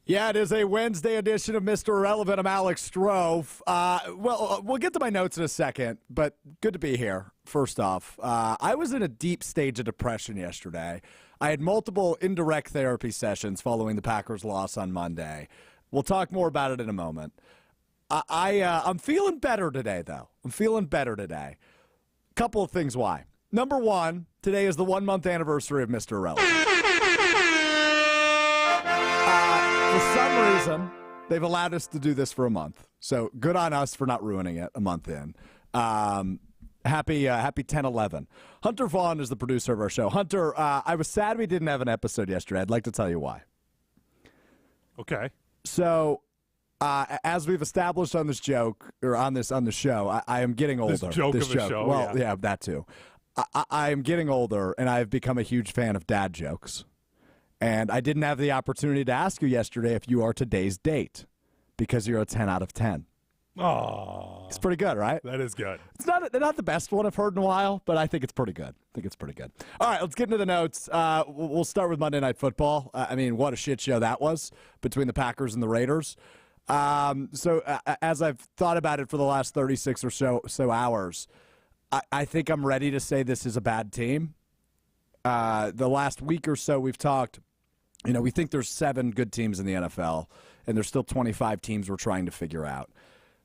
Yeah, it is a Wednesday edition of Mr. Irrelevant. I'm Alex Strouf. We'll get to my notes in a second, but good to be here, first off. I was in a deep stage of depression yesterday. I had multiple indirect therapy sessions following the Packers' loss on Monday. We'll talk more about it in a moment. I'm feeling better today, though. I'm feeling better today. Couple of things why. Number one, today is the 1-month anniversary of Mr. Irrelevant. For some reason, they've allowed us to do this for a month. So good on us for not ruining it a month in. Happy 10/11. Hunter Vaughn is the producer of our show. Hunter, I was sad we didn't have an episode yesterday. I'd like to tell you why. Okay. So, as we've established on this joke, or on the show, I am getting older. This joke of a show, well, yeah. that too. I am getting older, and I've become a huge fan of dad jokes. And I didn't have the opportunity to ask you yesterday if you are today's date, because you're a 10 out of 10. Oh, It's pretty good, right? that is good. It's not the best one I've heard in a while, but I think it's pretty good. All right, let's get into the notes. We'll start with Monday Night Football. I mean, what a shit show that was between the Packers and the Raiders. As I've thought about it for the last 36 or so hours, I think I'm ready to say this is a bad team. The last week or so we've talked, we think there's 7 good teams in the NFL, and there's still 25 teams we're trying to figure out.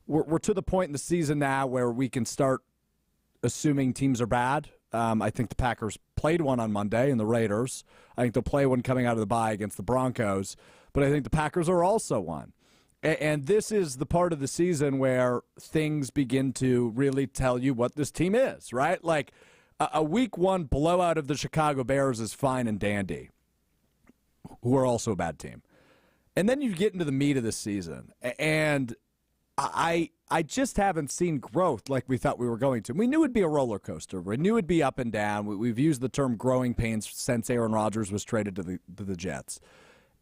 We're to the point in the season now where we can start assuming teams are bad. I think the Packers played one on Monday in the Raiders. I think they'll play one coming out of the bye against the Broncos. But I think the Packers are also one. And this is the part of the season where things begin to really tell you what this team is, right? Like a week 1 blowout of the Chicago Bears is fine and dandy, who are also a bad team. And then you get into the meat of the season, and I just haven't seen growth like we thought we were going to. We knew it'd be a roller coaster. We knew it'd be up and down. We've used the term growing pains since Aaron Rodgers was traded to the Jets.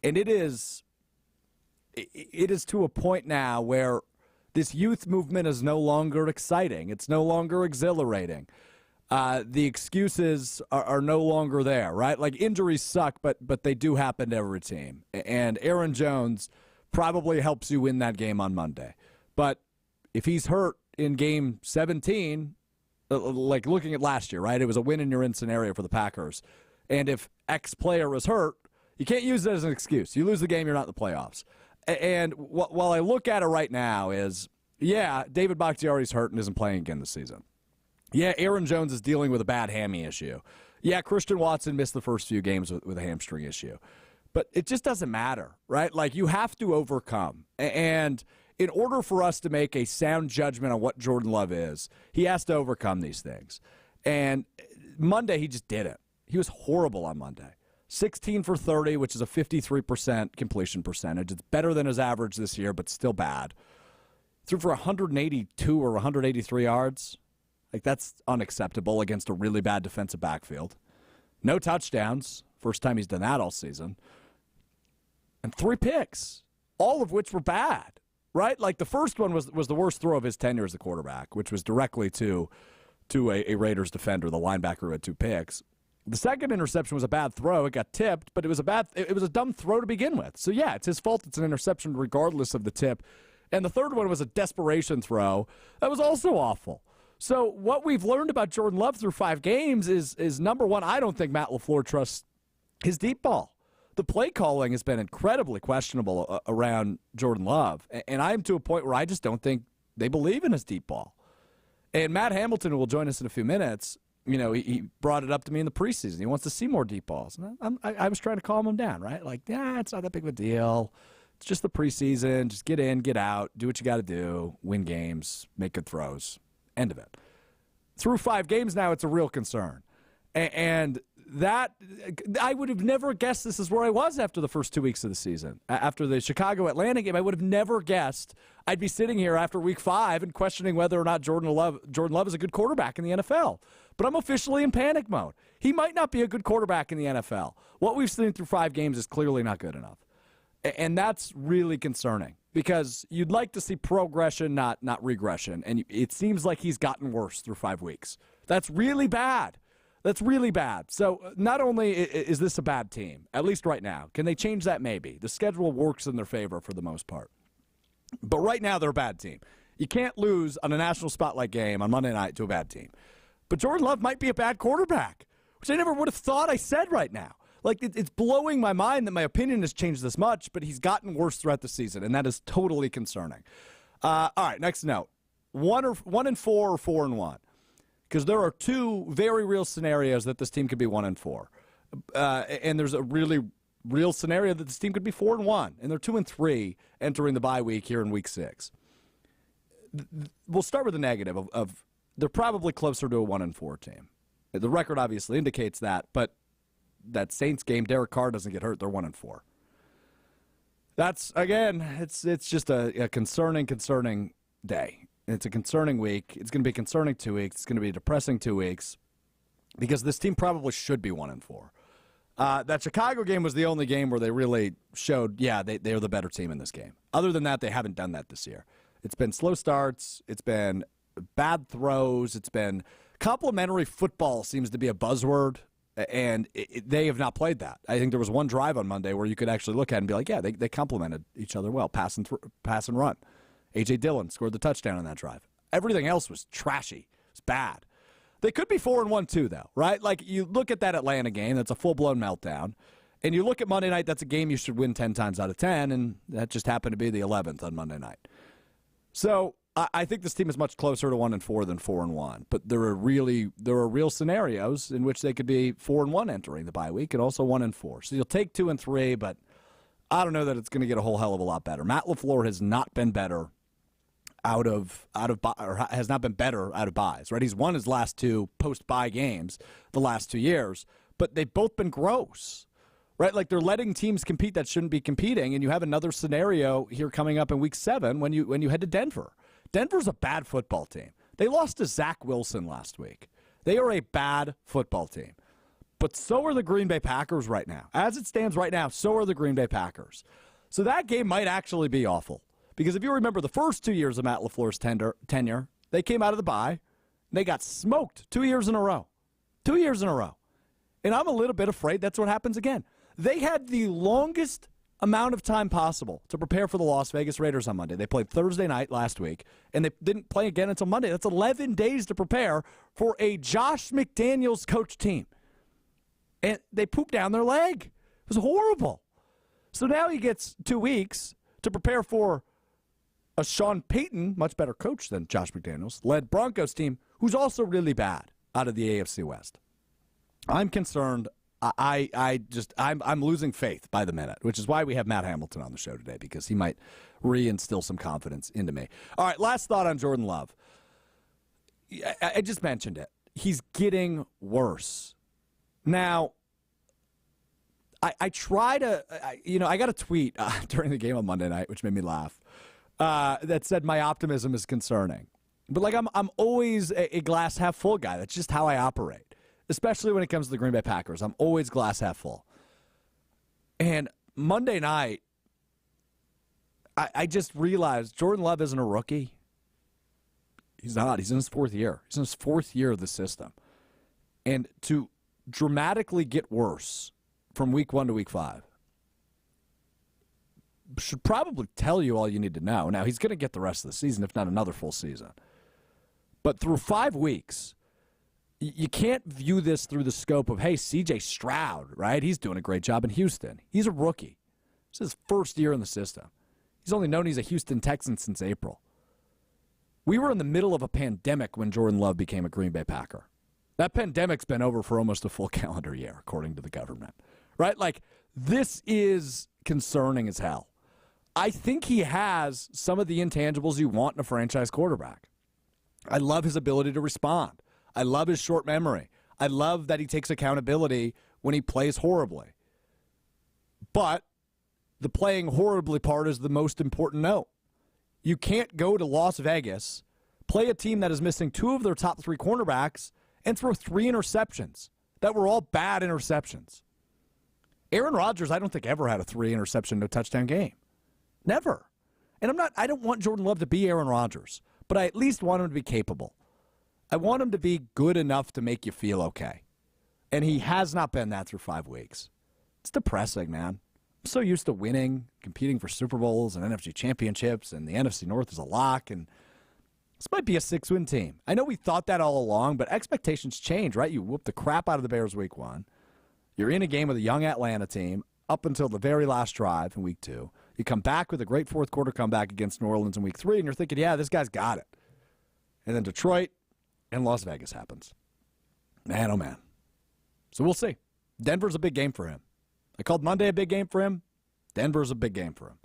And it is to a point now where this youth movement is no longer exciting. It's no longer exhilarating. The excuses are no longer there, right? Like, injuries suck, but they do happen to every team. And Aaron Jones probably helps you win that game on Monday. But if he's hurt in game 17, like looking at last year, right? It was a win-in-your-in scenario for the Packers. And if X player is hurt, you can't use it as an excuse. You lose the game, you're not in the playoffs. And while I look at it right now is, yeah, David Bakhtiari's hurt and isn't playing again this season. Yeah, Aaron Jones is dealing with a bad hammy issue. Yeah, Christian Watson missed the first few games with a hamstring issue. But it just doesn't matter, right? Like, you have to overcome. And in order for us to make a sound judgment on what Jordan Love is, he has to overcome these things. And Monday, he just didn't. He was horrible on Monday. 16 for 30, which is a 53% completion percentage. It's better than his average this year, but still bad. Threw for 182 or 183 yards. Like, that's unacceptable against a really bad defensive backfield. No touchdowns. First time he's done that all season. And 3 picks, all of which were bad, right? Like, the first one was the worst throw of his tenure as a quarterback, which was directly to a Raiders defender, the linebacker who had 2 picks. The second interception was a bad throw. It got tipped, but it was a dumb throw to begin with. So, yeah, it's his fault it's an interception regardless of the tip. And the third one was a desperation throw. That was also awful. So what we've learned about Jordan Love through 5 games is number one, I don't think Matt LaFleur trusts his deep ball. The play calling has been incredibly questionable around Jordan Love. And I'm to a point where I just don't think they believe in his deep ball. And Matt Hamilton, who will join us in a few minutes, he brought it up to me in the preseason. He wants to see more deep balls. And I was trying to calm him down, right? Like, yeah, it's not that big of a deal. It's just the preseason. Just get in, get out, do what you got to do, win games, make good throws. End of it. Through 5 games now, it's a real concern. And that, I would have never guessed this is where I was after the first 2 weeks of the season. After the Chicago-Atlanta game, I would have never guessed I'd be sitting here after week 5 and questioning whether or not Jordan Love is a good quarterback in the NFL. But I'm officially in panic mode. He might not be a good quarterback in the NFL. What we've seen through 5 games is clearly not good enough. And that's really concerning because you'd like to see progression, not regression. And it seems like he's gotten worse through 5 weeks. That's really bad. That's really bad. So not only is this a bad team, at least right now, can they change that? Maybe. The schedule works in their favor for the most part. But right now, they're a bad team. You can't lose on a national spotlight game on Monday night to a bad team. But Jordan Love might be a bad quarterback, which I never would have thought I said right now. Like, it's blowing my mind that my opinion has changed this much, but he's gotten worse throughout the season, and that is totally concerning. All right, next note. 1-4 or 4-1. Because there are two very real scenarios that this team could be 1-4. And there's a really real scenario that this team could be 4-1. And they're 2-3 entering the bye week here in week 6. We'll start with the negative of they're probably closer to a 1-4 team. The record obviously indicates that, but that Saints game, Derek Carr doesn't get hurt, they're 1-4. That's, again, it's just a concerning day. It's a concerning week. It's going to be concerning 2 weeks. It's going to be a depressing 2 weeks because this team probably should be 1-4. That Chicago game was the only game where they really showed, they're the better team in this game. Other than that, they haven't done that this year. It's been slow starts. It's been bad throws. It's been complimentary football seems to be a buzzword, and they have not played that. I think there was one drive on Monday where you could actually look at it and be like, yeah, they complemented each other well, pass and run. A.J. Dillon scored the touchdown on that drive. Everything else was trashy. It was bad. They could be 4-1 too, though, right? Like, you look at that Atlanta game, that's a full-blown meltdown. And you look at Monday night, that's a game you should win 10 times out of 10, and that just happened to be the 11th on Monday night. So I think this team is much closer to 1-4 than 4-1. But there are real scenarios in which they could be 4-1 entering the bye week and also 1-4. So you'll take 2-3, but I don't know that it's going to get a whole hell of a lot better. Matt LaFleur has not been better has not been better out of buys, right? He's won his last 2 post-bye games the last 2 years, but they've both been gross, right? Like, they're letting teams compete that shouldn't be competing, and you have another scenario here coming up in week 7 when you head to Denver. Denver's a bad football team. They lost to Zach Wilson last week. They are a bad football team. But so are the Green Bay Packers right now. As it stands right now, so are the Green Bay Packers. So that game might actually be awful. Because if you remember the first 2 years of Matt LaFleur's tenure, they came out of the bye, and they got smoked 2 years in a row. 2 years in a row. And I'm a little bit afraid that's what happens again. They had the longest amount of time possible to prepare for the Las Vegas Raiders on Monday. They played Thursday night last week, and they didn't play again until Monday. That's 11 days to prepare for a Josh McDaniels coach team. And they pooped down their leg. It was horrible. So now he gets 2 weeks to prepare for a Sean Payton, much better coach than Josh McDaniels, led Broncos team, who's also really bad out of the AFC West. I'm concerned. I'm losing faith by the minute, which is why we have Matt Hamilton on the show today, because he might reinstill some confidence into me. All right, last thought on Jordan Love. I just mentioned it. He's getting worse. Now, I try to, I got a tweet during the game on Monday night, which made me laugh, that said my optimism is concerning. But, like, I'm always a glass half full guy. That's just how I operate, especially when it comes to the Green Bay Packers. I'm always glass half full. And Monday night, I just realized Jordan Love isn't a rookie. He's not. He's in his 4th year. He's in his 4th year of the system. And to dramatically get worse from week 1 to week 5 should probably tell you all you need to know. Now, he's going to get the rest of the season, if not another full season. But through 5 weeks, you can't view this through the scope of, hey, C.J. Stroud, right? He's doing a great job in Houston. He's a rookie. This is his 1st year in the system. He's only known he's a Houston Texan since April. We were in the middle of a pandemic when Jordan Love became a Green Bay Packer. That pandemic's been over for almost a full calendar year, according to the government. Right? Like, this is concerning as hell. I think he has some of the intangibles you want in a franchise quarterback. I love his ability to respond. I love his short memory. I love that he takes accountability when he plays horribly. But the playing horribly part is the most important note. You can't go to Las Vegas, play a team that is missing 2 of their top 3 cornerbacks, and throw 3 interceptions that were all bad interceptions. Aaron Rodgers, I don't think, ever had a 3-interception, no touchdown game. Never. And I don't want Jordan Love to be Aaron Rodgers, but I at least want him to be capable. I want him to be good enough to make you feel okay. And he has not been that through 5 weeks. It's depressing, man. I'm so used to winning, competing for Super Bowls and NFC championships, and the NFC North is a lock, and this might be a 6-win team. I know we thought that all along, but expectations change, right? You whoop the crap out of the Bears week 1. You're in a game with a young Atlanta team up until the very last drive in week 2. You come back with a great fourth quarter comeback against New Orleans in week 3, and you're thinking, yeah, this guy's got it. And then Detroit and Las Vegas happens. Man, oh man. So we'll see. Denver's a big game for him. I called Monday a big game for him. Denver's a big game for him.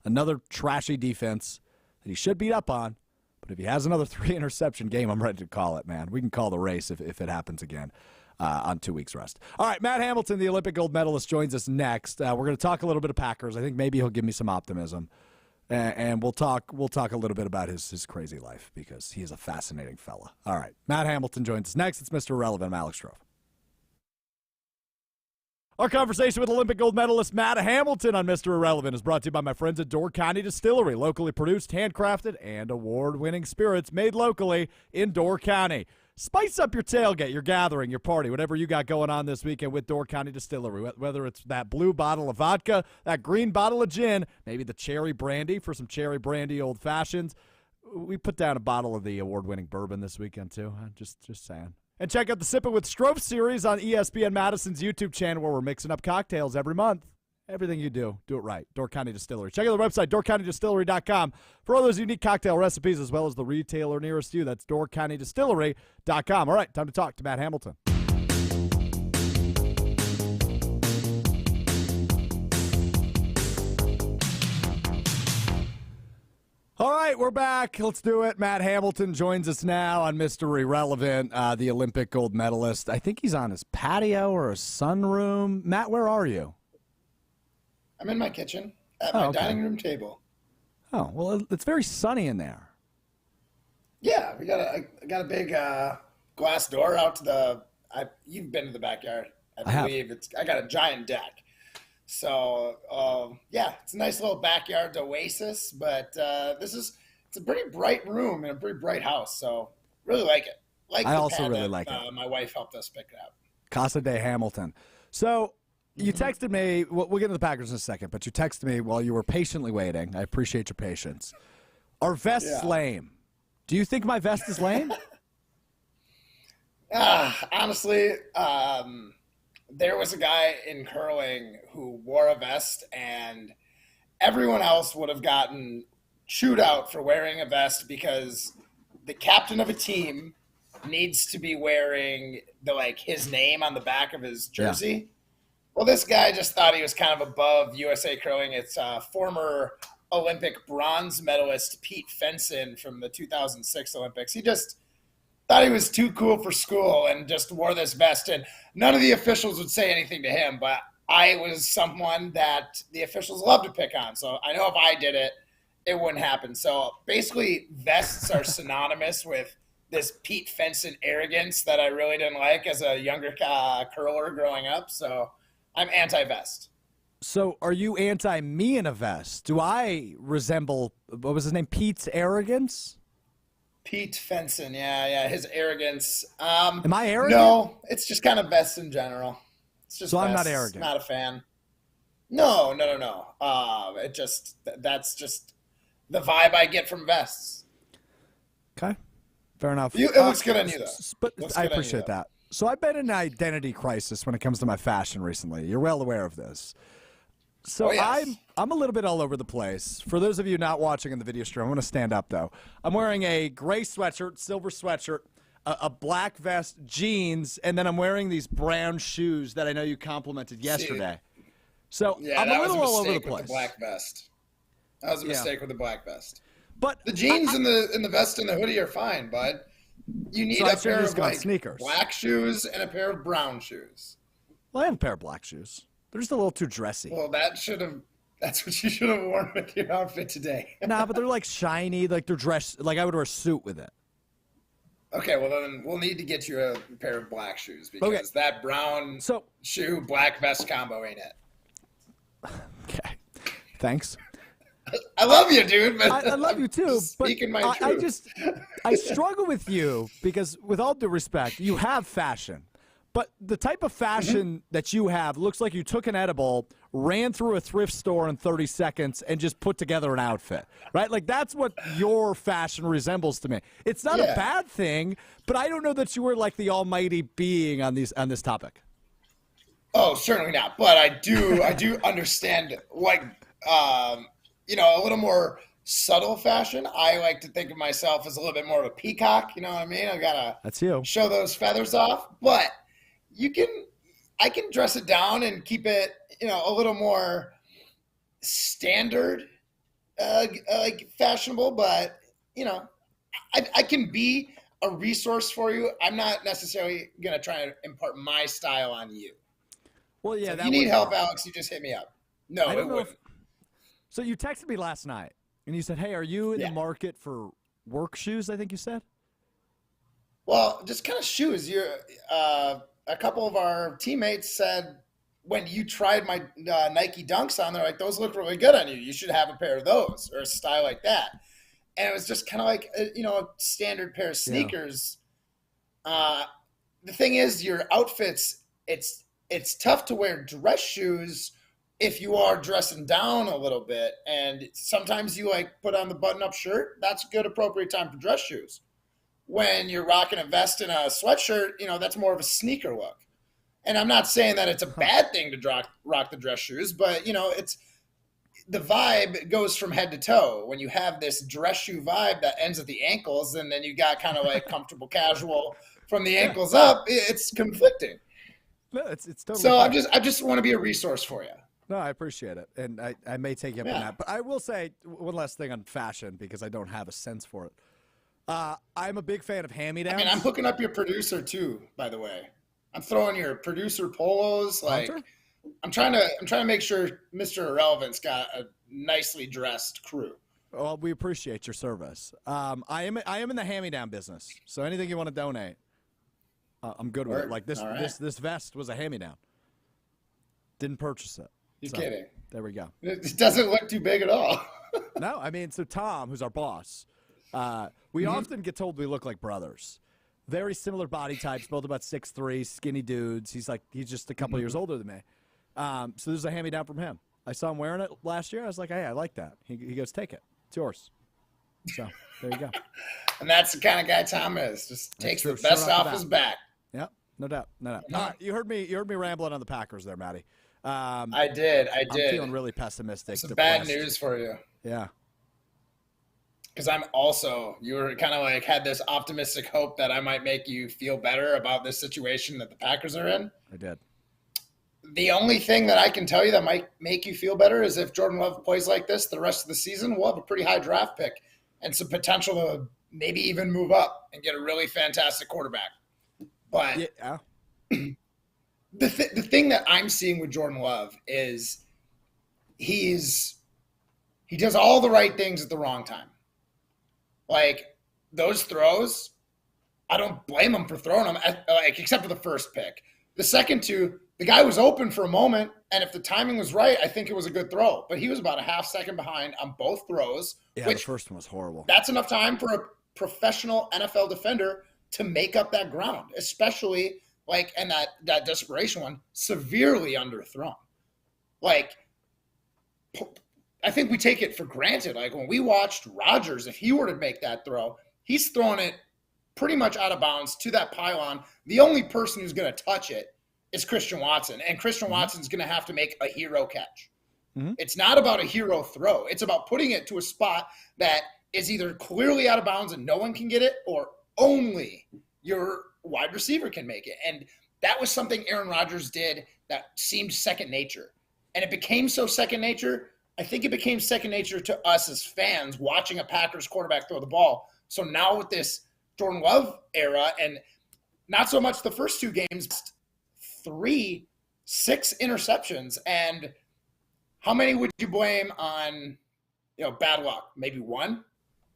Another trashy defense that he should beat up on. But if he has another 3-interception game, I'm ready to call it, man. We can call the race if it happens again on 2 weeks' rest. All right, Matt Hamilton, the Olympic gold medalist, joins us next. We're going to talk a little bit of Packers. I think maybe he'll give me some optimism. And we'll talk a little bit about his crazy life because he is a fascinating fella. All right, Matt Hamilton joins us next. It's Mr. Irrelevant. I'm Alex Strouf. Our conversation with Olympic gold medalist Matt Hamilton on Mr. Irrelevant is brought to you by my friends at Door County Distillery. Locally produced, handcrafted, and award-winning spirits made locally in Door County. Spice up your tailgate, your gathering, your party, whatever you got going on this weekend with Door County Distillery. Whether it's that blue bottle of vodka, that green bottle of gin, maybe the cherry brandy for some cherry brandy old fashions. We put down a bottle of the award-winning bourbon this weekend, too. Just saying. And check out the Sippin' with Strouf series on ESPN Madison's YouTube channel where we're mixing up cocktails every month. Everything you do it right. Door County Distillery. Check out the website, doorcountydistillery.com, for all those unique cocktail recipes as well as the retailer nearest you. That's doorcountydistillery.com. All right, time to talk to Matt Hamilton. All right, we're back. Let's do it. Matt Hamilton joins us now on Mr. Irrelevant, the Olympic gold medalist. I think he's on his patio or a sunroom. Matt, where are you? I'm in my kitchen at my dining room table. Oh, well, it's very sunny in there. Yeah, I got a big glass door out to the. You've been to the backyard, I believe. I got a giant deck. So, it's a nice little backyard oasis, but it's a pretty bright room and a pretty bright house, so really like it. I also really like it. My wife helped us pick it up. Casa de Hamilton. So, you texted me, we'll get into the Packers in a second, but you texted me while you were patiently waiting. I appreciate your patience. Our vest's lame. Do you think my vest is lame? Honestly, there was a guy in curling who wore a vest, and everyone else would have gotten chewed out for wearing a vest because the captain of a team needs to be wearing his name on the back of his jersey. Yeah. Well, this guy just thought he was kind of above USA curling. It's former Olympic bronze medalist Pete Fenson from the 2006 Olympics. He just thought he was too cool for school and just wore this vest, and none of the officials would say anything to him, but I was someone that the officials love to pick on, so I know if I did it, it wouldn't happen. So basically, vests are synonymous with this Pete Fenson arrogance that I really didn't like as a younger curler growing up, so I'm anti-vest. So are you anti-me in a vest? Do I resemble, what was his name, Pete's arrogance? Pete Fenson, yeah, his arrogance. Am I arrogant? No, it's just kind of vests in general. It's just so vests. I'm not arrogant. Not a fan. No. That's just the vibe I get from vests. Okay, fair enough. It looks good on you, though. But I appreciate that. So I've been in an identity crisis when it comes to my fashion recently. You're well aware of this. So yes. I'm a little bit all over the place. For those of you not watching in the video stream, I'm going to stand up, though. I'm wearing a gray sweatshirt, silver sweatshirt, a black vest, jeans, and then I'm wearing these brown shoes that I know you complimented yesterday. So I'm a little all over the place. With the black vest. That was a mistake with the black vest. But the jeans and the vest and the hoodie are fine, bud. You need a pair of sneakers, black shoes and a pair of brown shoes. Well, I have a pair of black shoes. They're just a little too dressy. Well, that's what you should have worn with your outfit today. Nah, but they're shiny, they're dressed, I would wear a suit with it. Okay, well then we'll need to get you a pair of black shoes because that brown shoe, black vest combo ain't it. Okay, thanks. I love you, dude. But I love you too. But I struggle with you because, with all due respect, you have fashion. But the type of fashion that you have looks like you took an edible, ran through a thrift store in 30 seconds, and just put together an outfit, right? Like, that's what your fashion resembles to me. It's not a bad thing, but I don't know that you were like the almighty being on this topic. Oh, certainly not. But I do understand, like, a little more subtle fashion. I like to think of myself as a little bit more of a peacock. You know what I mean? I gotta show those feathers off, but I can dress it down and keep it, a little more standard, like fashionable, but, I can be a resource for you. I'm not necessarily going to try to impart my style on you. Well, yeah. So if you need help, Alex, you just hit me up. No, it wouldn't. So you texted me last night and you said, hey, are you in the market for work shoes? I think you said. Well, just kind of shoes. A couple of our teammates said when you tried my Nike Dunks on, they're like, those look really good on you. You should have a pair of those or a style like that. And it was just kind of like, a standard pair of sneakers. The thing is, your outfits, it's tough to wear dress shoes if you are dressing down a little bit. And sometimes you put on the button-up shirt. That's a good, appropriate time for dress shoes. When you're rocking a vest and a sweatshirt, that's more of a sneaker look. And I'm not saying that it's a bad thing to rock the dress shoes, but, it's the vibe goes from head to toe. When you have this dress shoe vibe that ends at the ankles, and then you got kind of like comfortable casual from the ankles up, it's conflicting. No, it's totally so fine. I just want to be a resource for you. No, I appreciate it, and I may take you up on that. But I will say one last thing on fashion because I don't have a sense for it. I'm a big fan of hand-me-downs. I mean, I'm hooking up your producer too, by the way. I'm throwing your producer polos. I'm trying to make sure Mr. Irrelevant's got a nicely dressed crew. Well, we appreciate your service. I am in the hand-me-down business, so anything you want to donate, I'm good with it. Like this vest was a hand-me-down. Didn't purchase it. You're kidding. There we go. It doesn't look too big at all. No, I mean, so Tom, who's our boss, we often get told we look like brothers. Very similar body types, both about 6'3", skinny dudes. He's just a couple years older than me. So this is a hand-me-down from him. I saw him wearing it last year. I was like, hey, I like that. He goes, take it. It's yours. So there you go. And that's the kind of guy Tom is. Just takes the best off his back. Yep, no doubt. All right, you heard me rambling on the Packers there, Matty. I did. I'm feeling really pessimistic. Some bad news for you. Yeah. Because you were kind of like had this optimistic hope that I might make you feel better about this situation that the Packers are in. I did. The only thing that I can tell you that might make you feel better is if Jordan Love plays like this the rest of the season, we'll have a pretty high draft pick and some potential to maybe even move up and get a really fantastic quarterback. But the thing that I'm seeing with Jordan Love is he does all the right things at the wrong time. Like those throws, I don't blame him for throwing them, except for the first pick. The second two, the guy was open for a moment, and if the timing was right, I think it was a good throw. But he was about a half second behind on both throws. Yeah, the first one was horrible. That's enough time for a professional NFL defender to make up that ground, especially and that desperation one, severely underthrown. I think we take it for granted. Like when we watched Rodgers, if he were to make that throw, he's throwing it pretty much out of bounds to that pylon. The only person who's going to touch it is Christian Watson, and Christian Watson's going to have to make a hero catch. It's not about a hero throw. It's about putting it to a spot that is either clearly out of bounds and no one can get it, or only your wide receiver can make it. And that was something Aaron Rodgers did that seemed second nature. And it became so second nature. I think it became second nature to us as fans watching a Packers quarterback throw the ball. So now with this Jordan Love era, and not so much the first two games, 6 interceptions. And how many would you blame on, bad luck? Maybe one?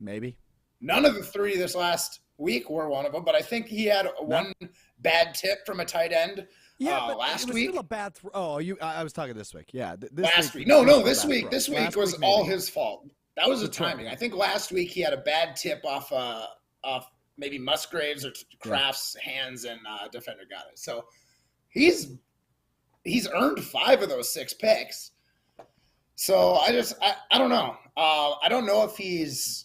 Maybe. None of the 3 this last week were one of them, but I think he had one bad tip from a tight end last week. Still a bad throw. Oh, I was talking this week. Yeah, last week. No, this week. This week was all his fault. That was the timing. I think last week he had a bad tip off maybe Musgraves or Kraft's hands, and defender got it. So he's earned 5 of those 6 picks. So I don't know. I don't know if he's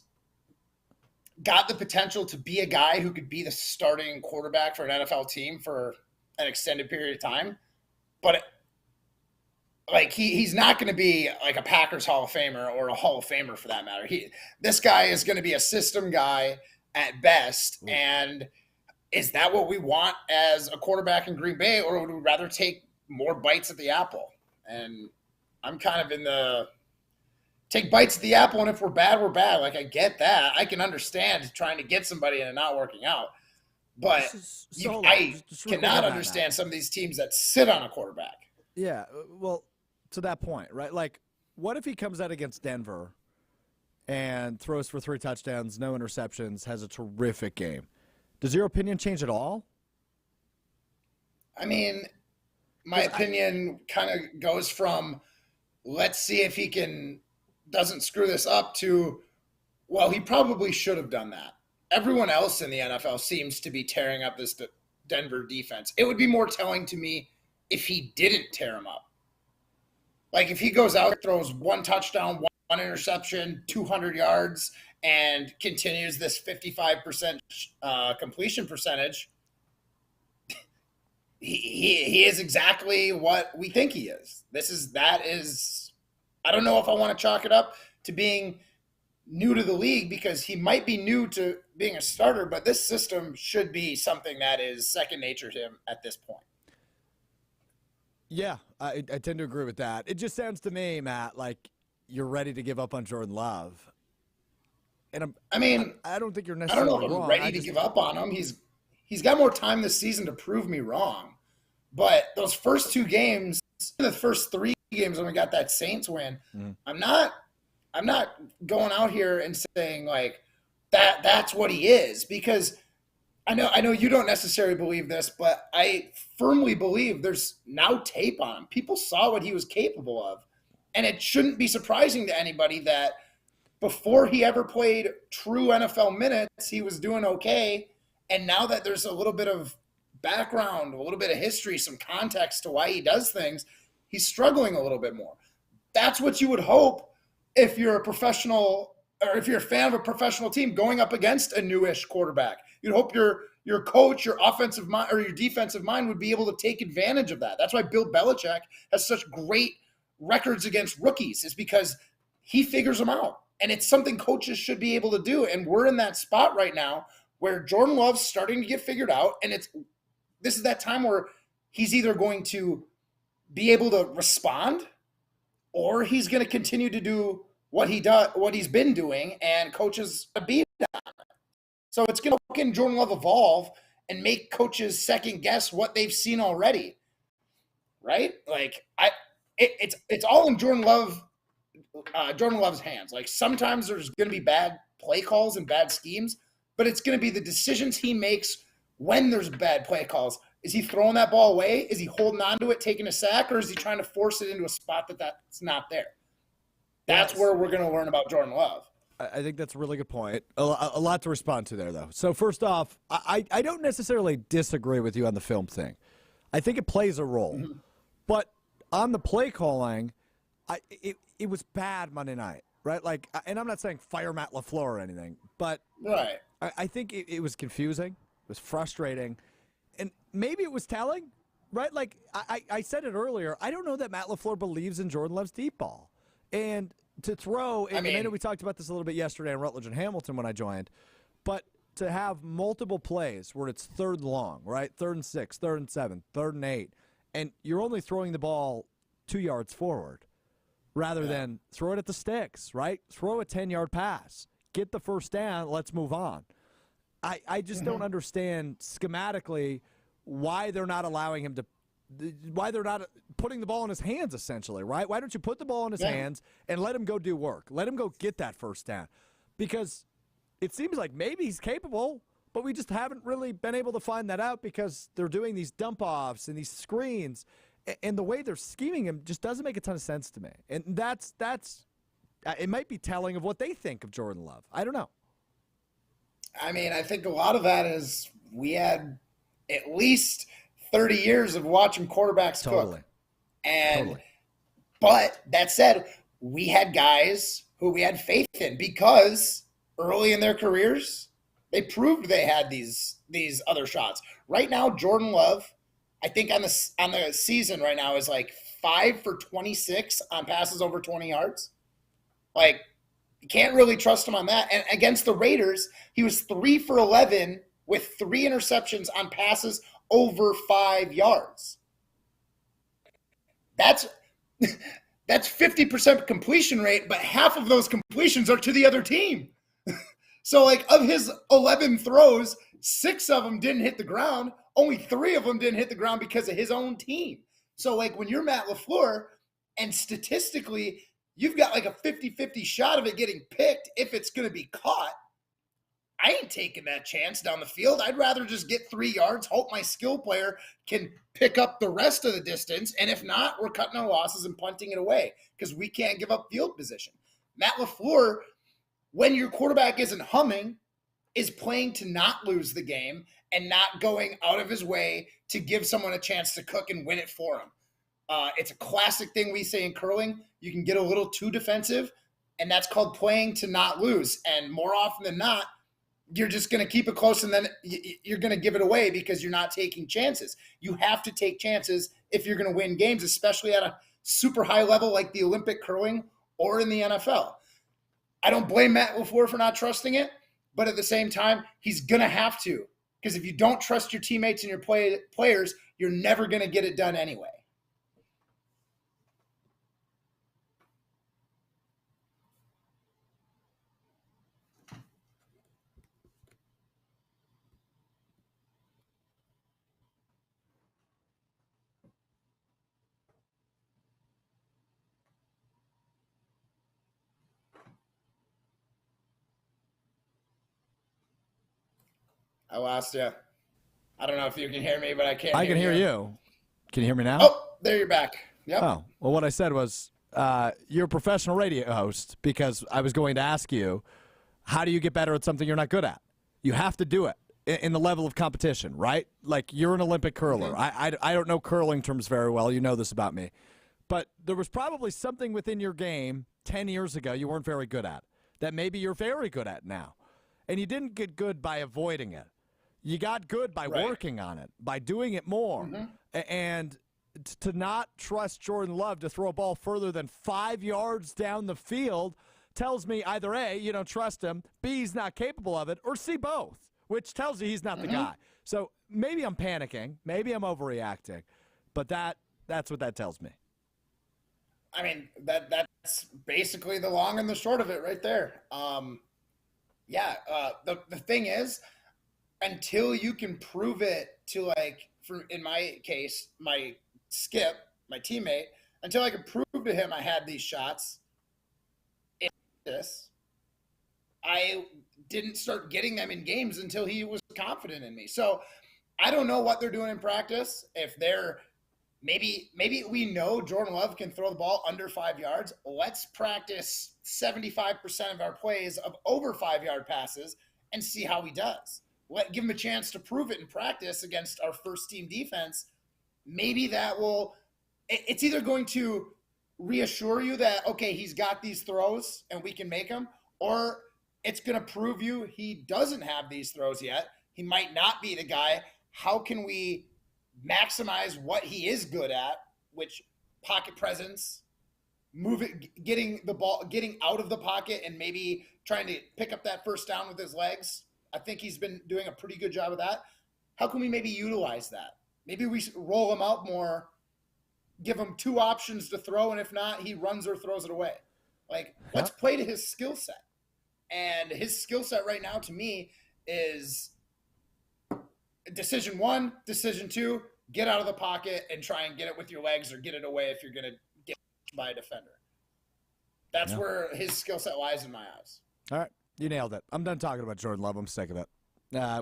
got the potential to be a guy who could be the starting quarterback for an NFL team for an extended period of time. But like he's not going to be like a Packers Hall of Famer or a Hall of Famer for that matter. This guy is going to be a system guy at best. And is that what we want as a quarterback in Green Bay, or would we rather take more bites at the apple? And I'm kind of in the take bites at the apple, and if we're bad, we're bad. Like, I get that. I can understand trying to get somebody and it not working out. But I cannot understand some of these teams that sit on a quarterback. Yeah, well, to that point, right? Like, what if he comes out against Denver and throws for 3 touchdowns, no interceptions, has a terrific game? Does your opinion change at all? I mean, my opinion kind of goes from let's see if he doesn't screw this up to, well, he probably should have done that. Everyone else in the NFL seems to be tearing up this Denver defense. It would be more telling to me if he didn't tear him up. Like if he goes out, throws 1 touchdown, 1 interception, 200 yards, and continues this 55% completion percentage, he is exactly what we think he is. That is, I don't know if I want to chalk it up to being new to the league, because he might be new to being a starter, but this system should be something that is second nature to him at this point. Yeah, I tend to agree with that. It just sounds to me, Matt, like you're ready to give up on Jordan Love. And I don't think you're necessarily wrong. I don't know if I'm ready to give up on him. He's got more time this season to prove me wrong. But those first 2 games, the first 3 games when we got that Saints win, I'm not going out here and saying like that's what he is, because I know you don't necessarily believe this, but I firmly believe there's now tape on him. People saw what he was capable of. And it shouldn't be surprising to anybody that before he ever played true NFL minutes, he was doing okay. And now that there's a little bit of background, a little bit of history, some context to why he does things, he's struggling a little bit more. That's what you would hope if you're a professional, or if you're a fan of a professional team going up against a newish quarterback. You'd hope your coach, your offensive mind, or your defensive mind would be able to take advantage of that. That's why Bill Belichick has such great records against rookies, is because he figures them out. And it's something coaches should be able to do. And we're in that spot right now where Jordan Love's starting to get figured out. And this is that time where he's either going to be able to respond, or he's going to continue to do what he's been doing, and coaches beat on it. So it's going to fucking Jordan Love evolve and make coaches second guess what they've seen already, right? Like it's all in Jordan Love's hands. Like sometimes there's going to be bad play calls and bad schemes, but it's going to be the decisions he makes when there's bad play calls. Is he throwing that ball away? Is he holding on to it, taking a sack, or is he trying to force it into a spot that's not there? That's where we're going to learn about Jordan Love. I think that's a really good point. A lot to respond to there, though. So first off, I don't necessarily disagree with you on the film thing. I think it plays a role. Mm-hmm. But on the play calling, it was bad Monday night, right? Like, and I'm not saying fire Matt LaFleur or anything, but right. I think it was confusing. It was frustrating. And maybe it was telling, right? Like, I said it earlier. I don't know that Matt LaFleur believes in Jordan Love's deep ball. And to throw, and I know we talked about this a little bit yesterday on Rutledge and Hamilton when I joined, but to have multiple plays where it's 3rd and long, right? 3rd and 6, 3rd and 7, 3rd and 8, and you're only throwing the ball 2 yards forward rather than throw it at the sticks, right? Throw a 10-yard pass. Get the first down. Let's move on. I just don't understand schematically why they're not allowing him to, why they're not putting the ball in his hands, essentially, right? Why don't you put the ball in his hands and let him go do work? Let him go get that first down. Because it seems like maybe he's capable, but we just haven't really been able to find that out because they're doing these dump-offs and these screens, and the way they're scheming him just doesn't make a ton of sense to me. And that's it might be telling of what they think of Jordan Love. I don't know. I think a lot of that is we had at least 30 years of watching quarterbacks cook. And Totally. But that said, we had guys who we had faith in because early in their careers, they proved they had these other shots. Right now, Jordan Love, I think on the season right now is like 5 for 26 on passes over 20 yards. Like, you can't really trust him on that. And against the Raiders, he was 3 for 11 with 3 interceptions on passes over 5 yards. That's 50% completion rate, but half of those completions are to the other team. So, like, of his 11 throws, 6 of them didn't hit the ground. Only 3 of them didn't hit the ground because of his own team. So, like, when you're Matt LaFleur, and statistically, you've got like a 50-50 shot of it getting picked if it's going to be caught, I ain't taking that chance down the field. I'd rather just get 3 yards, hope my skill player can pick up the rest of the distance, and if not, we're cutting our losses and punting it away because we can't give up field position. Matt LaFleur, when your quarterback isn't humming, is playing to not lose the game and not going out of his way to give someone a chance to cook and win it for him. It's a classic thing we say in curling. You can get a little too defensive, and that's called playing to not lose. And more often than not, you're just going to keep it close, and then you're going to give it away because you're not taking chances. You have to take chances if you're going to win games, especially at a super high level like the Olympic curling or in the NFL. I don't blame Matt LaFleur for not trusting it, but at the same time, he's going to have to, because if you don't trust your teammates and your players, you're never going to get it done anyway. I lost you. I don't know if you can hear me, but I can't. I can hear you. Can you hear me now? Oh, there you're back. Yep. Oh, well, what I said was you're a professional radio host, because I was going to ask you, how do you get better at something you're not good at? You have to do it in the level of competition, right? Like, you're an Olympic curler. Mm-hmm. I don't know curling terms very well. You know this about me. But there was probably something within your game 10 years ago you weren't very good at that maybe you're very good at now. And you didn't get good by avoiding it. You got good by working on it, by doing it more. Mm-hmm. And to not trust Jordan Love to throw a ball further than 5 yards down the field tells me either A, you don't trust him, B, he's not capable of it, or C, both, which tells you he's not the guy. So maybe I'm panicking, maybe I'm overreacting, but that's what that tells me. I mean, that's basically the long and the short of it right there. The thing is, until you can prove it to, like, for in my case, my Skip, my teammate, until I could prove to him I had these shots in this, I didn't start getting them in games until he was confident in me. So I don't know what they're doing in practice. If they're maybe we know Jordan Love can throw the ball under 5 yards. Let's practice 75% of our plays of over 5 yard passes and see how he does. Give him a chance to prove it in practice against our first team defense. Maybe that will – it's either going to reassure you that, okay, he's got these throws and we can make them, or it's going to prove you he doesn't have these throws yet. He might not be the guy. How can we maximize what he is good at, which pocket presence, getting the ball, getting out of the pocket, and maybe trying to pick up that first down with his legs. I think he's been doing a pretty good job of that. How can we maybe utilize that? Maybe we roll him out more, give him 2 options to throw, and if not, he runs or throws it away. Like, let's play to his skill set. And his skill set right now, to me, is decision 1, decision 2, get out of the pocket and try and get it with your legs or get it away if you're going to get by a defender. That's where his skill set lies in my eyes. All right. You nailed it. I'm done talking about Jordan Love. I'm sick of it.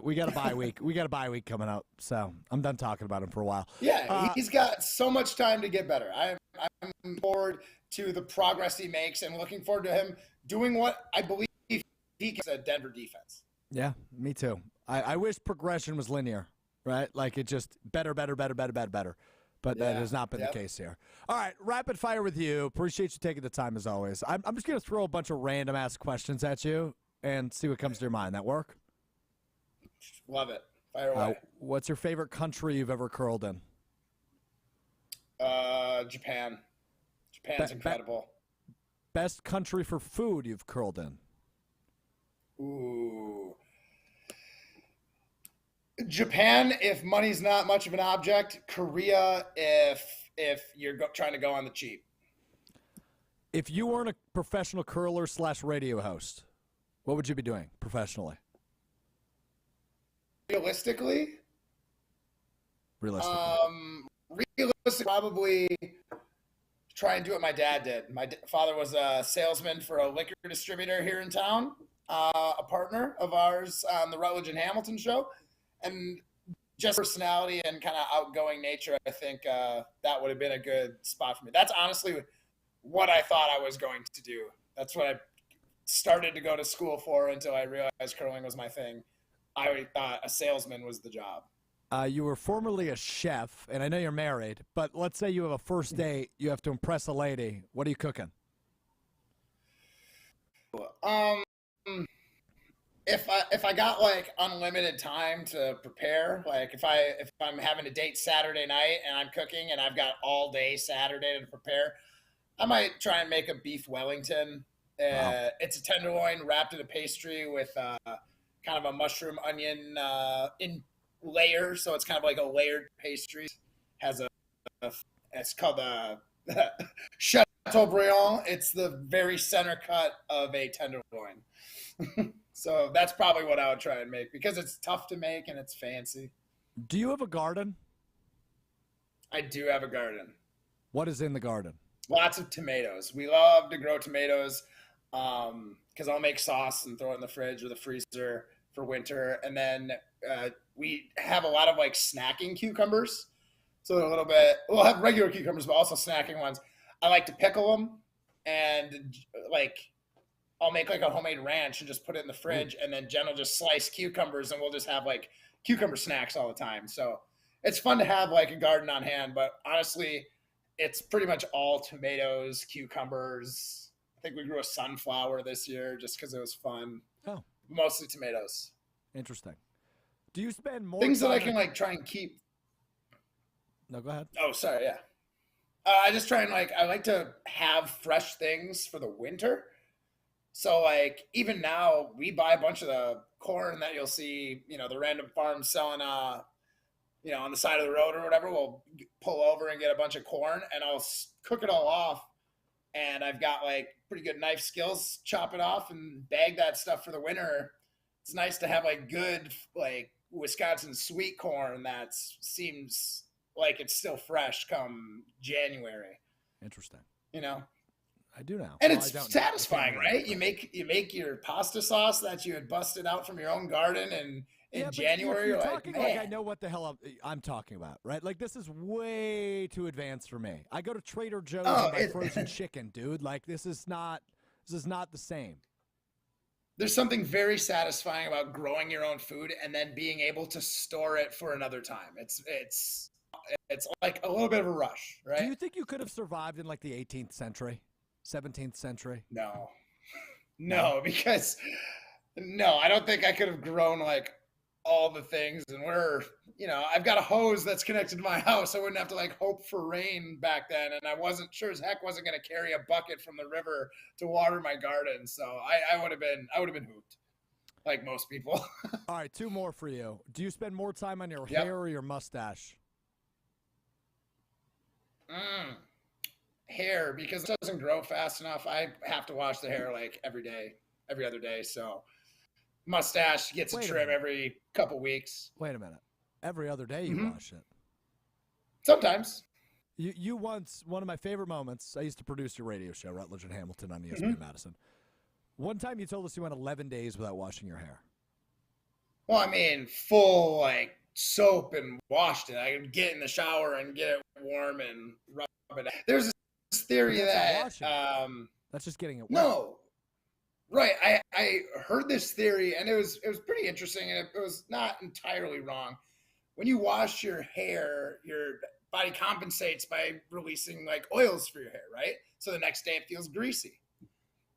We got a bye week. We got a bye week coming up, so I'm done talking about him for a while. Yeah, he's got so much time to get better. I'm forward to the progress he makes and looking forward to him doing what I believe he can as a Denver defense. Yeah, me too. I wish progression was linear. right? Like it just better. But that has not been the case here. All right, rapid fire with you. Appreciate you taking the time as always. I'm just going to throw a bunch of random ass questions at you and see what comes to your mind. That work? Love it. Fire away. What's your favorite country you've ever curled in? Japan. Japan's incredible. Best country for food you've curled in? Ooh. Japan, if money's not much of an object. Korea, if you're trying to go on the cheap. If you weren't a professional curler / radio host, what would you be doing professionally? Realistically, probably try and do what my dad did. My father was a salesman for a liquor distributor here in town, a partner of ours on the Rutledge and Hamilton show. And just personality and kind of outgoing nature, I think that would have been a good spot for me. That's honestly what I thought I was going to do. That's what I started to go to school for until I realized curling was my thing. I thought a salesman was the job. You were formerly a chef, and I know you're married, but let's say you have a first date, you have to impress a lady. What are you cooking? If I got like unlimited time to prepare, like if I'm having a date Saturday night and I'm cooking and I've got all day Saturday to prepare, I might try and make a beef Wellington. Wow. It's a tenderloin wrapped in a pastry with kind of a mushroom onion in layer, so it's kind of like a layered pastry. Has it's called a Chateaubriand. It's the very center cut of a tenderloin. So that's probably what I would try and make because it's tough to make and it's fancy. Do you have a garden? I do have a garden. What is in the garden? Lots of tomatoes. We love to grow tomatoes because I'll make sauce and throw it in the fridge or the freezer for winter. And then we have a lot of like snacking cucumbers. So a little bit, we'll have regular cucumbers, but also snacking ones. I like to pickle them and like I'll make like a homemade ranch and just put it in the fridge. And then Jen will just slice cucumbers and we'll just have like cucumber snacks all the time. So it's fun to have like a garden on hand, but honestly, it's pretty much all tomatoes, cucumbers. I think we grew a sunflower this year just because it was fun. Oh, mostly tomatoes. Interesting. Do you spend more things that I can like try and keep? No, go ahead. Oh, sorry. Yeah. I just try and I like to have fresh things for the winter. So like even now we buy a bunch of the corn that you'll see, the random farms selling, on the side of the road or whatever. We'll pull over and get a bunch of corn and I'll cook it all off. And I've got like pretty good knife skills, chop it off and bag that stuff for the winter. It's nice to have like good, like Wisconsin sweet corn that seems like it's still fresh come January. Interesting. I do now. And it's satisfying, right? You make your pasta sauce that you had busted out from your own garden and in January. You're talking like I know what the hell I'm talking about, right? Like this is way too advanced for me. I go to Trader Joe's and buy frozen chicken, dude. Like this is not the same. There's something very satisfying about growing your own food and then being able to store it for another time. It's like a little bit of a rush, right? Do you think you could have survived in like the 18th century, 17th century? No, because I don't think I could have grown like all the things. And I've got a hose that's connected to my house. I wouldn't have to like hope for rain back then. And I wasn't sure as heck wasn't going to carry a bucket from the river to water my garden. So I would have been hooped like most people. All right. 2 more for you. Do you spend more time on your hair or your mustache? Hair, because it doesn't grow fast enough. I have to wash the hair like every other day. So mustache gets a trim every couple weeks. Wait a minute. Every other day you wash it? Sometimes. You once, one of my favorite moments, I used to produce your radio show, Rutledge and Hamilton on ESPN Madison. One time you told us you went 11 days without washing your hair. Well, I mean, full like soap and washed it. I could get in the shower and get it warm and rub it. There's this theory that that's just getting it wet. No. Right. I heard this theory and it was pretty interesting and it was not entirely wrong. when you wash your hair, your body compensates by releasing like oils for your hair, right? So the next day it feels greasy.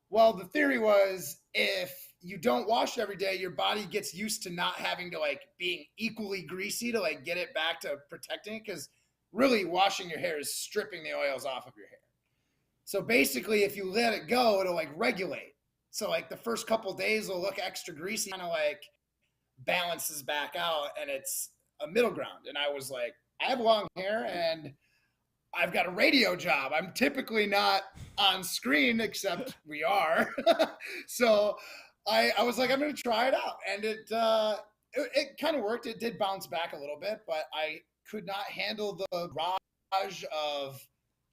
Well, the theory was if you don't wash every day, your body gets used to not having to like being equally greasy to like get it back to protecting it, because really washing your hair is stripping the oils off of your hair. So basically, if you let it go, it'll like regulate. So like the first couple of days will look extra greasy, kind of like balances back out, and it's a middle ground. And I was like, I have long hair and I've got a radio job. I'm typically not on screen, except we are. So I was like, I'm going to try it out. And it kind of worked. It did bounce back a little bit, but I could not handle the barrage of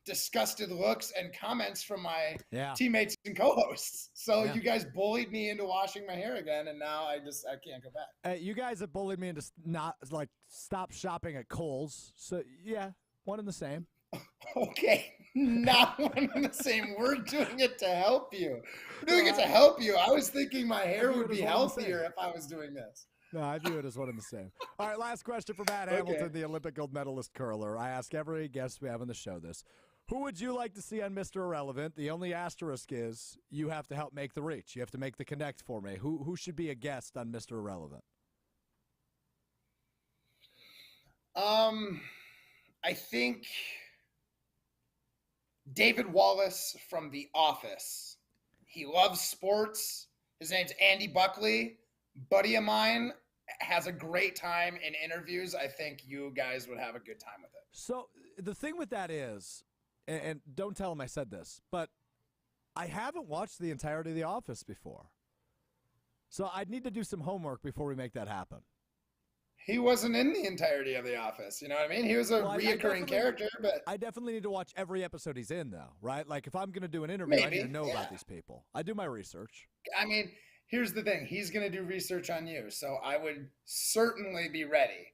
disgusted looks and comments from my teammates and co-hosts. So you guys bullied me into washing my hair again, and now I can't go back. You guys have bullied me into not like stop shopping at Kohl's. So yeah, one and the same. Okay, not one and the same. We're doing it to help you. We're doing it to help you. I was thinking my hair would be healthier if I was doing this. No, I view it as one and the same. All right, last question for Matt Hamilton, the Olympic gold medalist curler. I ask every guest we have on the show this. Who would you like to see on Mr. Irrelevant? The only asterisk is you have to help make the reach. You have to make the connect for me. Who should be a guest on Mr. Irrelevant? I think David Wallace from The Office. He loves sports. His name's Andy Buckley. Buddy of mine, has a great time in interviews. I think you guys would have a good time with it. So the thing with that is, and don't tell him I said this, but I haven't watched the entirety of The Office before. So I'd need to do some homework before we make that happen. He wasn't in the entirety of The Office. You know what I mean? He was a reoccurring character. But I definitely need to watch every episode he's in, though, right? Like, if I'm going to do an interview, I need to know about these people. I do my research. I mean, here's the thing. He's going to do research on you, so I would certainly be ready.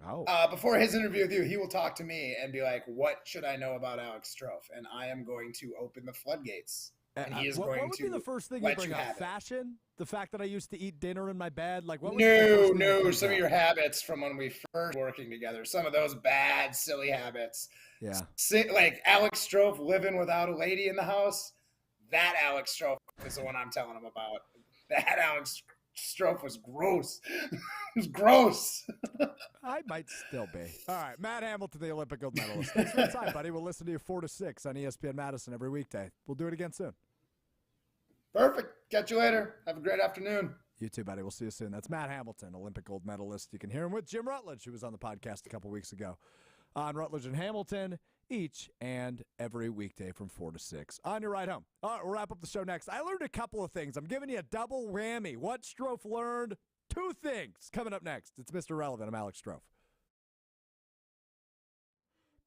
Oh. Before his interview with you, he will talk to me and be like, what should I know about Alex Strouf? And I am going to open the floodgates. And he is what would be the first thing you bring up? Fashion? The fact that I used to eat dinner in my bed? Like, what was No. Some of your habits from when we first working together. Some of those bad, silly habits. Yeah. Like Alex Strouf living without a lady in the house. That Alex Strouf is the one I'm telling him about. That Alex Strouf was gross. It was gross. I might still be. All right, Matt Hamilton, the Olympic gold medalist. Thanks for the time, buddy. We'll listen to you 4 to 6 on ESPN Madison every weekday. We'll do it again soon. Perfect. Catch you later. Have a great afternoon. You too, buddy. We'll see you soon. That's Matt Hamilton, Olympic gold medalist. You can hear him with Jim Rutledge, who was on the podcast a couple weeks ago. On Rutledge and Hamilton, each and every weekday from 4 to 6 on your ride home. All right, we'll wrap up the show next. I learned a couple of things. I'm giving you a double whammy. What Strouf learned? 2 things coming up next. It's Mr. Relevant. I'm Alex Strouf.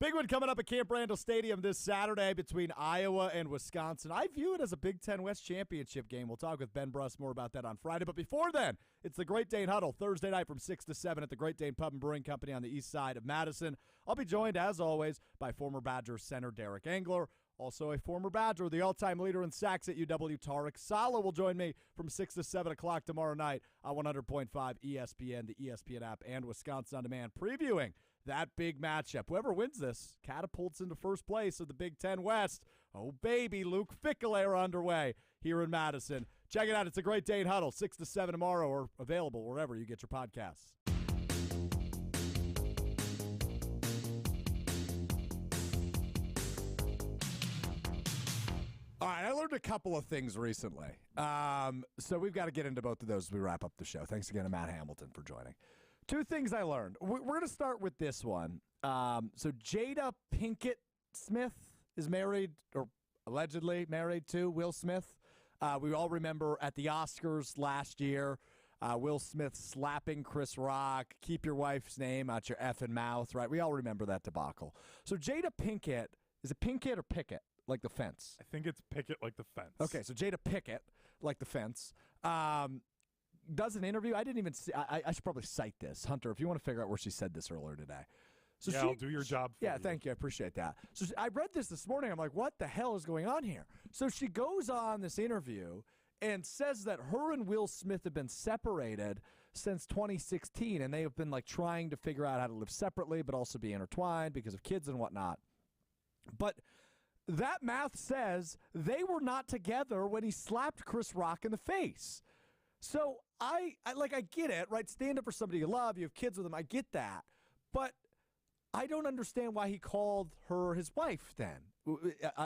Big one coming up at Camp Randall Stadium this Saturday between Iowa and Wisconsin. I view it as a Big Ten West championship game. We'll talk with Ben Bruss more about that on Friday. But before then, it's the Great Dane Huddle Thursday night from 6 to 7 at the Great Dane Pub and Brewing Company on the east side of Madison. I'll be joined, as always, by former Badger center Derek Engler, also a former Badger, the all-time leader in sacks at UW, Tarek Saleh will join me from 6 to 7 o'clock tomorrow night on 100.5 ESPN, the ESPN app, and Wisconsin On Demand, previewing that big matchup. Whoever wins this catapults into first place of the Big Ten West. Oh, baby, Luke Fickle era underway here in Madison. Check it out. It's a Great Dane Huddle, 6 to 7 tomorrow, or available wherever you get your podcasts. All right, I learned a couple of things recently. So we've got to get into both of those as we wrap up the show. Thanks again to Matt Hamilton for joining. 2 things I learned. We're going to start with this one. So Jada Pinkett Smith is married, or allegedly married to Will Smith. We all remember at the Oscars last year, Will Smith slapping Chris Rock, keep your wife's name out your effing mouth, right? We all remember that debacle. So Jada Pinkett, is it Pinkett or Pickett, like the fence? I think it's Pickett like the fence. Okay, so Jada Pickett, like the fence, does an interview. I didn't even see. I should probably cite this. Hunter, if you want to figure out where she said this earlier today. So I'll do your job for you. Thank you. I appreciate that. So I read this morning. I'm like, what the hell is going on here? So she goes on this interview and says that her and Will Smith have been separated since 2016, and they have been like trying to figure out how to live separately but also be intertwined because of kids and whatnot. But that math says they were not together when he slapped Chris Rock in the face. So I get it, right? Stand up for somebody you love. You have kids with them. I get that. But I don't understand why he called her his wife then.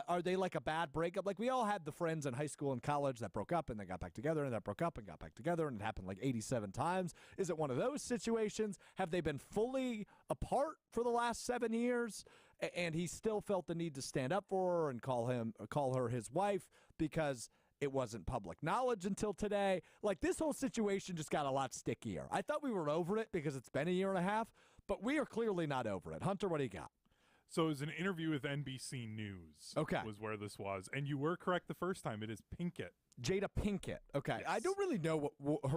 Are they like a bad breakup? Like we all had the friends in high school and college that broke up and they got back together and that broke up and got back together and it happened like 87 times. Is it one of those situations? Have they been fully apart for the last 7 years and he still felt the need to stand up for her and call her his wife because it wasn't public knowledge until today? Like this whole situation just got a lot stickier. I thought we were over it because it's been a year and a half, but we are clearly not over it. Hunter, what do you got? So it was an interview with NBC News. Okay. Was where this was. And you were correct the first time. It is Pinkett. Jada Pinkett. Okay. Yes. I don't really know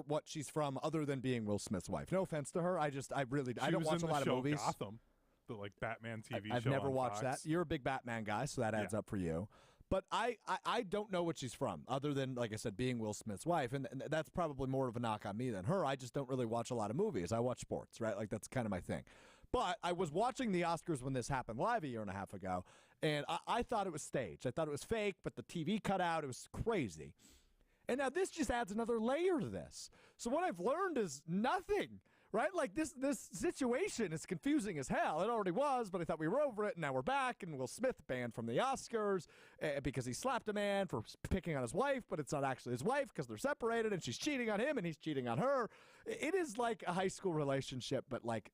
what she's from other than being Will Smith's wife. No offense to her. I don't watch a lot of movies. Gotham, the like Batman TV show. I've never watched Fox. that. You're a big Batman guy, so that adds up for you. But I don't know what she's from, other than, like I said, being Will Smith's wife. And that's probably more of a knock on me than her. I just don't really watch a lot of movies. I watch sports, right? Like, that's kind of my thing. But I was watching the Oscars when this happened live a year and a half ago, and I thought it was staged. I thought it was fake, but the TV cut out. It was crazy. And now this just adds another layer to this. So what I've learned is nothing. Right? Like this situation is confusing as hell. It already was, but I thought we were over it, and now we're back, and Will Smith banned from the Oscars because he slapped a man for picking on his wife, but it's not actually his wife because they're separated, and she's cheating on him, and he's cheating on her. It is like a high school relationship, but like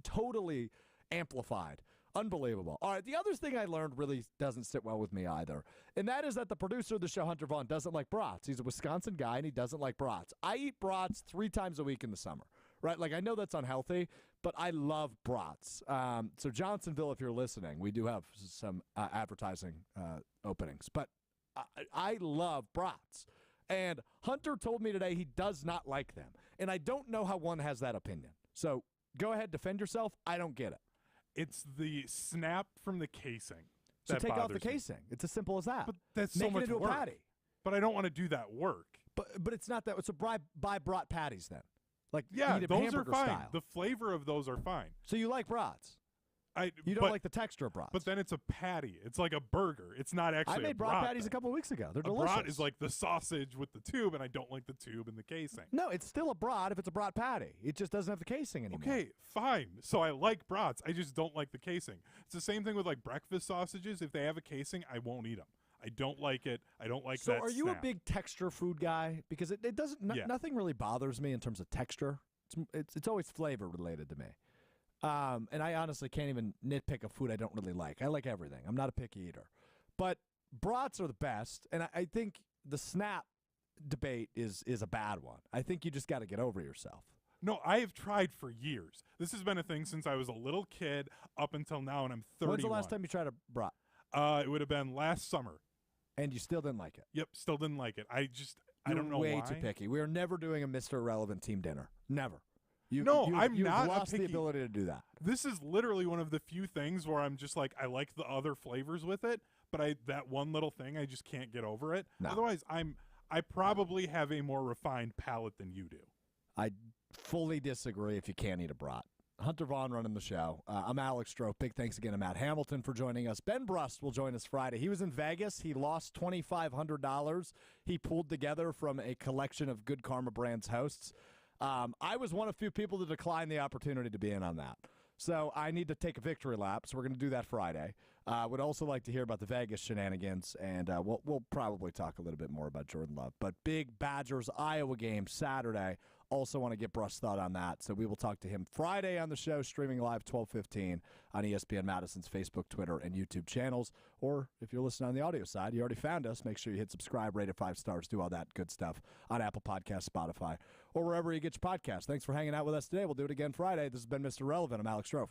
totally amplified. Unbelievable. All right, the other thing I learned really doesn't sit well with me either, and that is that the producer of the show, Hunter Vaughn, doesn't like brats. He's a Wisconsin guy, and he doesn't like brats. I eat brats 3 times a week in the summer. Right, like I know that's unhealthy, but I love brats. So Johnsonville, if you're listening, we do have some advertising openings, but I love brats. And Hunter told me today he does not like them, and I don't know how one has that opinion. So go ahead, defend yourself. I don't get it. It's the snap from the casing. So take off the me. casing. It's as simple as that. But that's Make so much it into work. a patty. But I don't want to do that work. But it's not that. It's a buy brat patties then. Like Yeah, eat a those are hamburger fine. style. The flavor of those are fine. So you like brats. You don't but, like the texture of brats. But then it's a patty. It's like a burger. It's not actually I made a brat patties then. a couple of weeks ago. They're A delicious. brat is like the sausage with the tube, and I don't like the tube and the casing. No, it's still a brat if it's a brat patty. It just doesn't have the casing anymore. Okay, fine. So I like brats. I just don't like the casing. It's the same thing with like breakfast sausages. If they have a casing, I won't eat them. I don't like it. I don't like that. So are you snap. a big texture food guy? Because it doesn't. Nothing really bothers me in terms of texture. It's always flavor related to me. And I honestly can't even nitpick a food I don't really like. I like everything. I'm not a picky eater. But brats are the best, and I think the snap debate is a bad one. I think you just got to get over yourself. No, I have tried for years. This has been a thing since I was a little kid up until now, and I'm 31. When's the last time you tried a brat? It would have been last summer. And you still didn't like it? Yep, still didn't like it. I don't know way why. too picky. We are never doing a Mr. Irrelevant team dinner. Never. I'm you've not lost a picky. the ability to do that. This is literally one of the few things where I'm just like, I like the other flavors with it, but that one little thing, I just can't get over it. No. Otherwise, I probably have a more refined palate than you do. I fully disagree if you can't eat a brat. Hunter Vaughn running the show. I'm Alex Strouf. Big thanks again to Matt Hamilton for joining us. Ben Brust will join us Friday. He was in Vegas. He lost $2,500. He pulled together from a collection of Good Karma Brands hosts. I was one of few people to decline the opportunity to be in on that. So I need to take a victory lap, so we're going to do that Friday. Would also like to hear about the Vegas shenanigans, and we'll probably talk a little bit more about Jordan Love. But big Badgers-Iowa game Saturday. Also want to get Brush's thought on that. So we will talk to him Friday on the show, streaming live 12:15 on ESPN Madison's Facebook, Twitter, and YouTube channels. Or if you're listening on the audio side, you already found us. Make sure you hit subscribe, rate it 5 stars, do all that good stuff on Apple Podcasts, Spotify, or wherever you get your podcasts. Thanks for hanging out with us today. We'll do it again Friday. This has been Mr. Relevant. I'm Alex Strouf.